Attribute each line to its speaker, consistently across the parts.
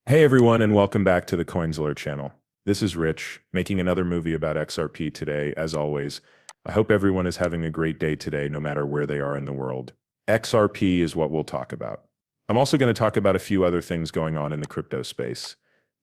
Speaker 1: Hey everyone, and welcome back to the Coinzler channel. This is Rich, making another movie about XRP today, as always. I hope everyone is having a great day today, no matter where they are in the world. XRP is what we'll talk about. I'm also going to talk about a few other things going on in the crypto space.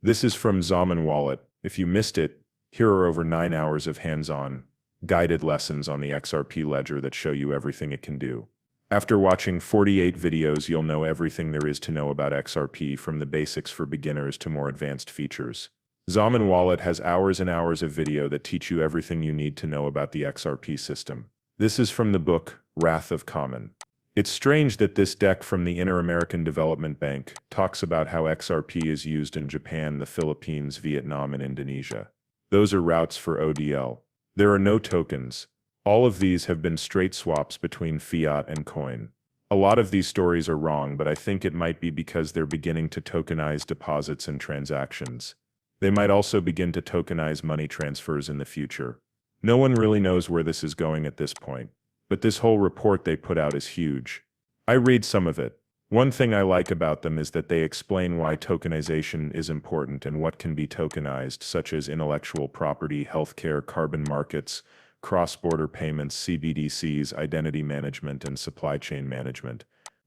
Speaker 1: This is from Zaman Wallet. If you missed it, here are over 9 hours of hands-on, guided lessons on the XRP ledger that show you everything it can do. After watching 48 videos, you'll know everything there is to know about XRP, from the basics for beginners to more advanced features. Zaman Wallet has hours and hours of video that teach you everything you need to know about the XRP system. This is from the book, Wrath of Common. It's strange that this deck from the Inter-American Development Bank talks about how XRP is used in Japan, the Philippines, Vietnam, and Indonesia. Those are routes for ODL. There are no tokens. All of these have been straight swaps between fiat and coin. A lot of these stories are wrong, but I think it might be because they're beginning to tokenize deposits and transactions. They might also begin to tokenize money transfers in the future. No one really knows where this is going at this point, but this whole report they put out is huge. I read some of it. One thing I like about them is that they explain why tokenization is important and what can be tokenized, such as intellectual property, healthcare, carbon markets, cross-border payments, CBDCs, identity management, and supply chain management.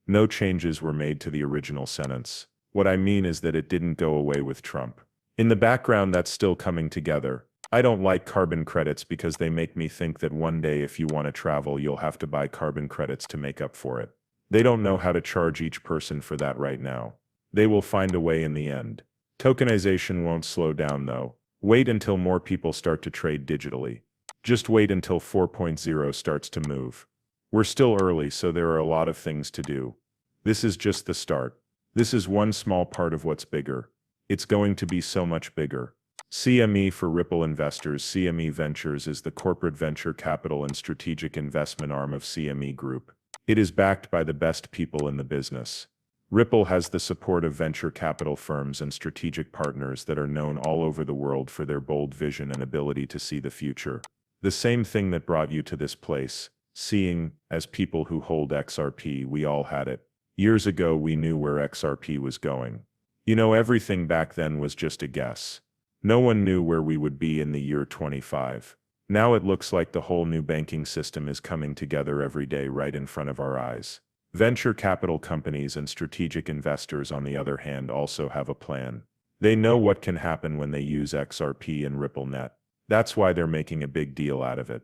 Speaker 1: No changes were made to the original sentence. What I mean is that it didn't go away with Trump. In the background, that's still coming together. I don't like carbon credits because they make me think that one day if you want to travel, you'll have to buy carbon credits to make up for it. They don't know how to charge each person for that right now. They will find a way in the end. Tokenization won't slow down though. Wait until more people start to trade digitally. Just wait until 4.0 starts to move. We're still early, so there are a lot of things to do. This is just the start. This is one small part of what's bigger. It's going to be so much bigger. CME for Ripple investors. CME Ventures is the corporate venture capital and strategic investment arm of CME Group. It is backed by the best people in the business. Ripple has the support of venture capital firms and strategic partners that are known all over the world for their bold vision and ability to see the future. The same thing that brought you to this place, seeing, as people who hold XRP, we all had it. Years ago we knew where XRP was going. Everything back then was just a guess. No one knew where we would be in the year 25. Now it looks like the whole new banking system is coming together every day right in front of our eyes. Venture capital companies and strategic investors, on the other hand, also have a plan. They know what can happen when they use XRP and RippleNet. That's why they're making a big deal out of it.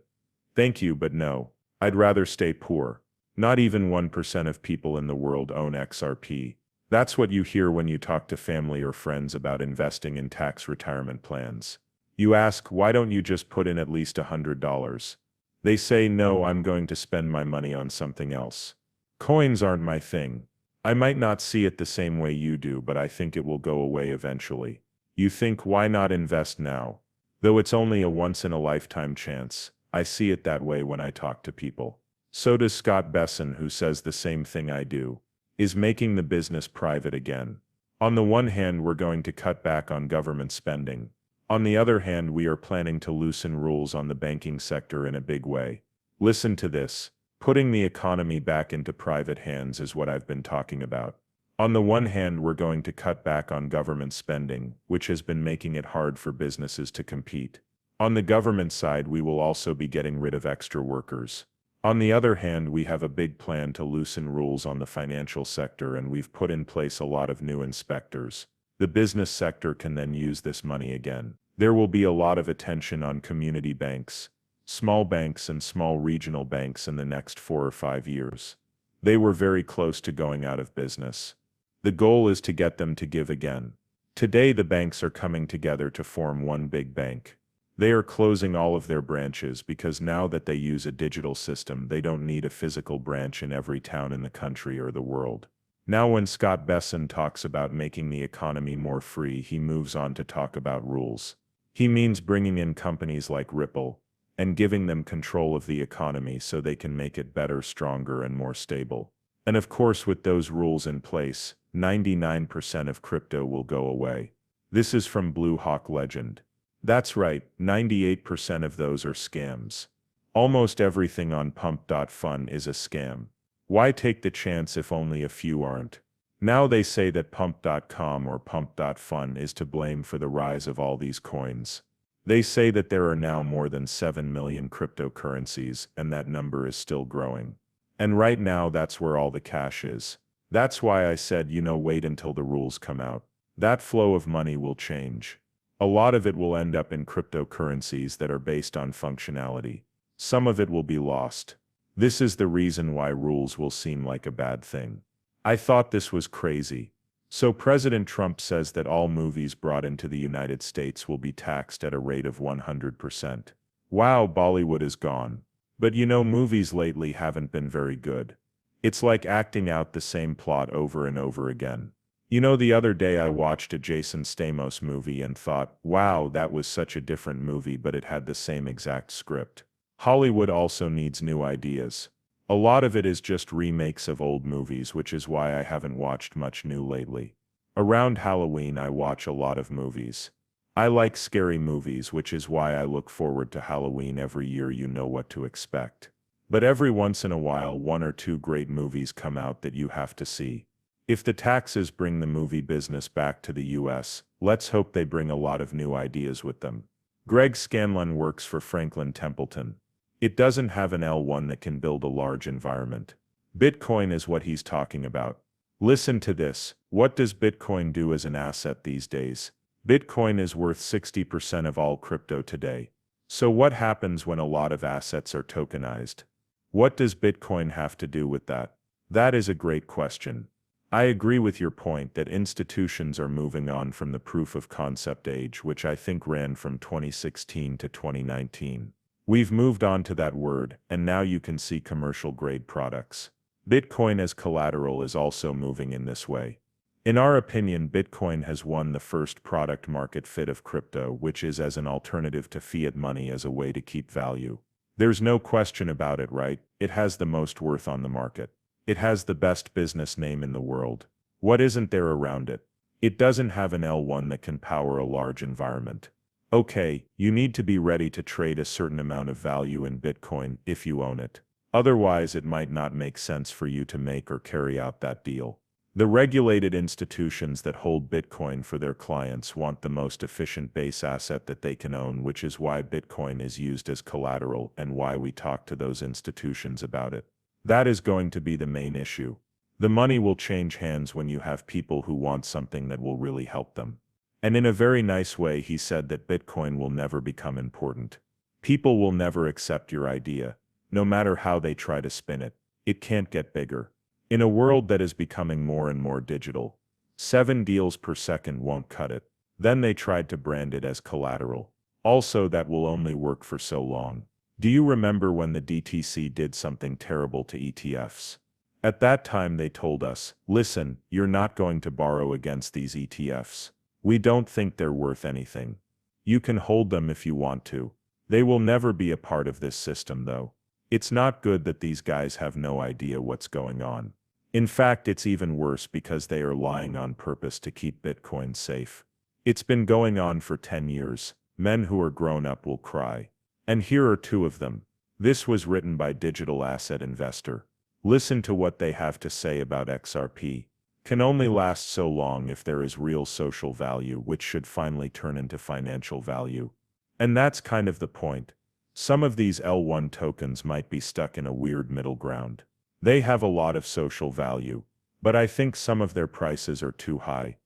Speaker 1: Thank you, but no. I'd rather stay poor. Not even 1% of people in the world own XRP. That's what you hear when you talk to family or friends about investing in tax retirement plans. You ask, why don't you just put in at least $100? They say, no, I'm going to spend my money on something else. Coins aren't my thing. I might not see it the same way you do, but I think it will go away eventually. You think, why not invest now? Though it's only a once-in-a-lifetime chance, I see it that way when I talk to people. So does Scott Besson, who says the same thing I do, is making the business private again. On the one hand, we're going to cut back on government spending. On the other hand, we are planning to loosen rules on the banking sector in a big way. Listen to this. Putting the economy back into private hands is what I've been talking about. On the one hand, we're going to cut back on government spending, which has been making it hard for businesses to compete. On the government side, we will also be getting rid of extra workers. On the other hand, we have a big plan to loosen rules on the financial sector, and we've put in place a lot of new inspectors. The business sector can then use this money again. There will be a lot of attention on community banks, small banks and small regional banks in the next 4 or 5 years. They were very close to going out of business. The goal is to get them to give again. Today the banks are coming together to form one big bank. They are closing all of their branches because now that they use a digital system, they don't need a physical branch in every town in the country or the world. Now when Scott Besson talks about making the economy more free, he moves on to talk about rules. He means bringing in companies like Ripple and giving them control of the economy so they can make it better, stronger, and more stable. And of course, with those rules in place, 99% of crypto will go away. This is from Blue Hawk Legend. That's right, 98% of those are scams. Almost everything on pump.fun is a scam. Why take the chance if only a few aren't? Now they say that pump.com or pump.fun is to blame for the rise of all these coins. They say that there are now more than 7 million cryptocurrencies, and that number is still growing. And right now that's where all the cash is. That's why I said, wait until the rules come out. That flow of money will change. A lot of it will end up in cryptocurrencies that are based on functionality. Some of it will be lost. This is the reason why rules will seem like a bad thing. I thought this was crazy. So President Trump says that all movies brought into the United States will be taxed at a rate of 100%. Wow, Bollywood is gone. But movies lately haven't been very good. It's like acting out the same plot over and over again. The other day I watched a Jason Stamos movie and thought, wow, that was such a different movie, but it had the same exact script. Hollywood also needs new ideas. A lot of it is just remakes of old movies, which is why I haven't watched much new lately. Around Halloween I watch a lot of movies. I like scary movies, which is why I look forward to Halloween every year. You know what to expect. But every once in a while one or two great movies come out that you have to see. If the taxes bring the movie business back to the US, let's hope they bring a lot of new ideas with them. Greg Scanlon works for Franklin Templeton. It doesn't have an L1 that can build a large environment. Bitcoin is what he's talking about. Listen to this. What does Bitcoin do as an asset these days? Bitcoin is worth 60% of all crypto today. So what happens when a lot of assets are tokenized? What does Bitcoin have to do with that? That is a great question. I agree with your point that institutions are moving on from the proof of concept age, which I think ran from 2016 to 2019. We've moved on to that word, and now you can see commercial-grade products. Bitcoin as collateral is also moving in this way. In our opinion, Bitcoin has won the first product-market fit of crypto, which is as an alternative to fiat money as a way to keep value. There's no question about it, right? It has the most worth on the market. It has the best business name in the world. What isn't there around it? It doesn't have an L1 that can power a large environment. Okay, you need to be ready to trade a certain amount of value in Bitcoin if you own it. Otherwise, it might not make sense for you to make or carry out that deal. The regulated institutions that hold Bitcoin for their clients want the most efficient base asset that they can own, which is why Bitcoin is used as collateral and why we talk to those institutions about it. That is going to be the main issue. The money will change hands when you have people who want something that will really help them. And in a very nice way, he said that Bitcoin will never become important. People will never accept your idea, no matter how they try to spin it. It can't get bigger. In a world that is becoming more and more digital, 7 deals per second won't cut it. Then they tried to brand it as collateral. Also, that will only work for so long. Do you remember when the DTC did something terrible to ETFs? At that time they told us, listen, you're not going to borrow against these ETFs. We don't think they're worth anything. You can hold them if you want to. They will never be a part of this system though. It's not good that these guys have no idea what's going on. In fact, it's even worse because they are lying on purpose to keep Bitcoin safe. It's been going on for 10 years. Men who are grown up will cry. And here are 2 of them. This was written by Digital Asset Investor. Listen to what they have to say about XRP. Can only last so long if there is real social value, which should finally turn into financial value. And that's kind of the point. Some of these L1 tokens might be stuck in a weird middle ground. They have a lot of social value, but I think some of their prices are too high.